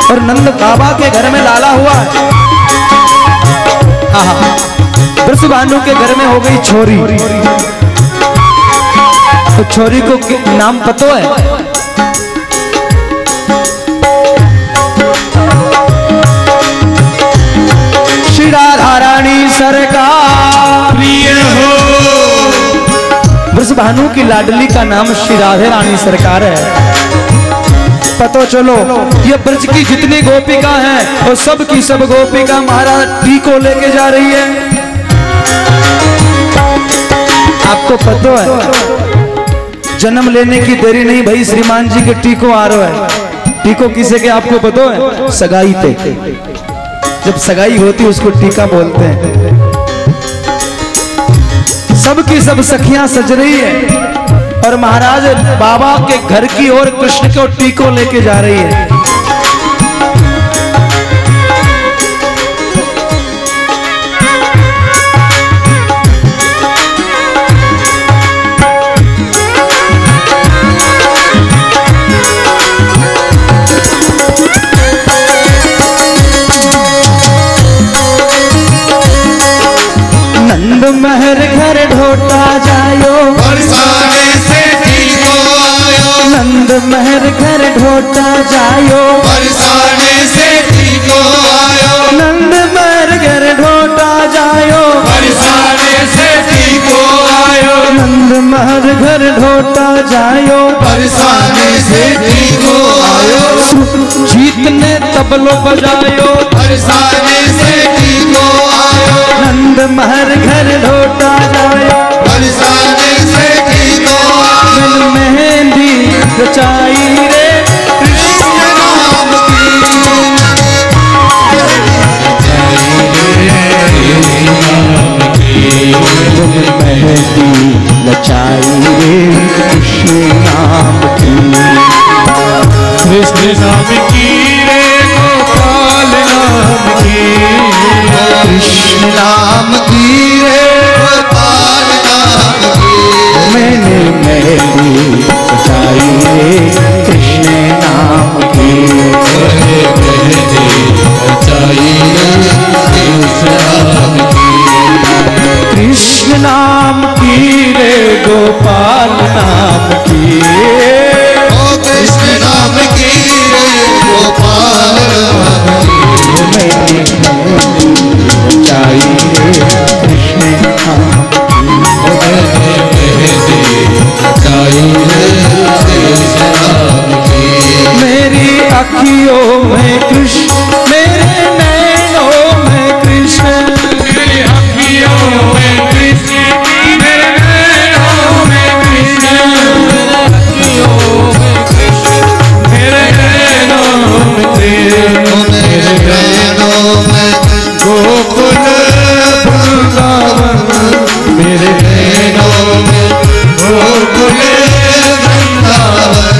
और नंद बाबा के घर में लाला हुआ है। वृषभानु के घर में हो गई छोरी, तो छोरी को नाम पता है? श्री राधा रानी सरकार प्रिय हो। वृषभानु की लाडली का नाम श्री राधे रानी सरकार है। पता चलो ये ब्रज की जितनी गोपिका हैं वो सब की सब गोपिका महाराज टीको लेके जा रही है। आपको पता है जन्म लेने की देरी नहीं भाई, श्रीमान जी के टीको आ रहा है। टीको किसे के आपको पता है? सगाई पे जब सगाई होती उसको टीका बोलते हैं। सबकी सब सखियां सज रही है और महाराज बाबा के घर की ओर कृष्ण को टीको लेके जा रही है। नंद महर घर ढोटा जायो, बरसाने से टीको आयो। नंद महर घर ढोटा जायो, बरसाने से टीको आयो। नंद महर घर ढोटा जायो, बरसाने से टीको आयो। नंद महर घर ढोटा जायो, बरसाने से टीको आयो। जीत ने तबलो बजायो, बरसाने से टीको आयो। नंद महर घर ढोटा जायो, बरसाने से टीको आयो। गल मेहंदी रचाई रे कृष्ण नाम मेहंदी रचाई रे कृष्ण नाम की, कृष्ण नाम की रे गोपाल नाम की, कृष्ण नाम की रे गोपाल नाम की। मैंने मेहंदी रचाई रे कृष्ण नाम की, कृष्ण नाम की रे गोपाल नाम की, ओ कृष्ण नाम की रे गोपाल नाम की। मैंने रचाई रे कृष्ण नाम मेरी अखियों में कृष्ण, मेरे नैनों में कृष्ण, मेरी अखियों में कृष्ण, मेरे नैनों में कृष्ण, मेरे अखियों में कृष्ण, मेरे नैनों में कृष्ण, मेरे नैनों में गोकुल वृंदावन, मेरे नैनों में गोकुल वृंदावन।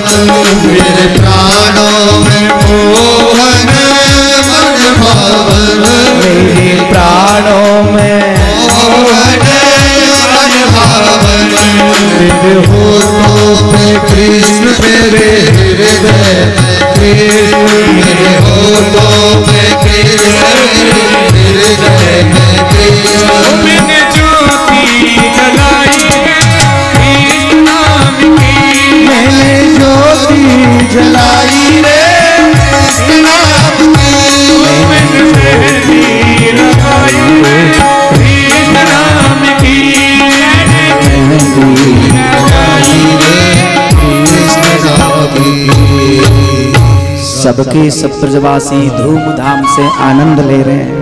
मेरे प्राणों में मोहन मन भावन। मेरे प्राणों में मोहन मन भावन। मेरे होठों पे कृष्ण, मेरे हृदय में कृष्ण। मेरे होठों पे कृष्ण, मेरे हृदय में कृष्ण। मैंने ज्योति जलाई है कृष्ण नाम की, मैंने ज्योति जलाई रे कृष्ण नाम की। मैंने मेहंदी लगाई है कृष्ण नाम की, सबके सब ब्रजवासी धूमधाम से आनंद ले रहे हैं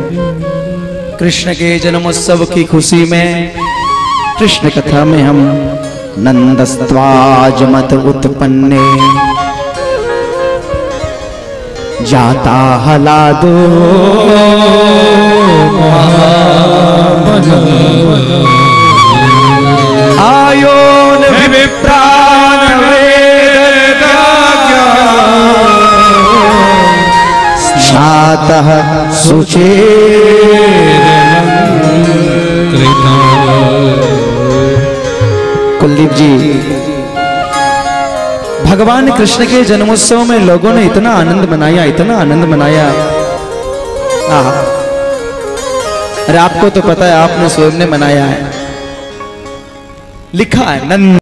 कृष्ण के जन्मोत्सव की खुशी में। कृष्ण कथा में हम नंदस्त्वाज मत उत्पन्ने जाता हलादो आयोन विप्रान छातः सुचे कुलदीप जी, भगवान कृष्ण के जन्मोत्सव में लोगों ने इतना आनंद मनाया, इतना आनंद मनाया। अरे आपको तो पता है, आपने स्वयं ने मनाया है, लिखा है नंद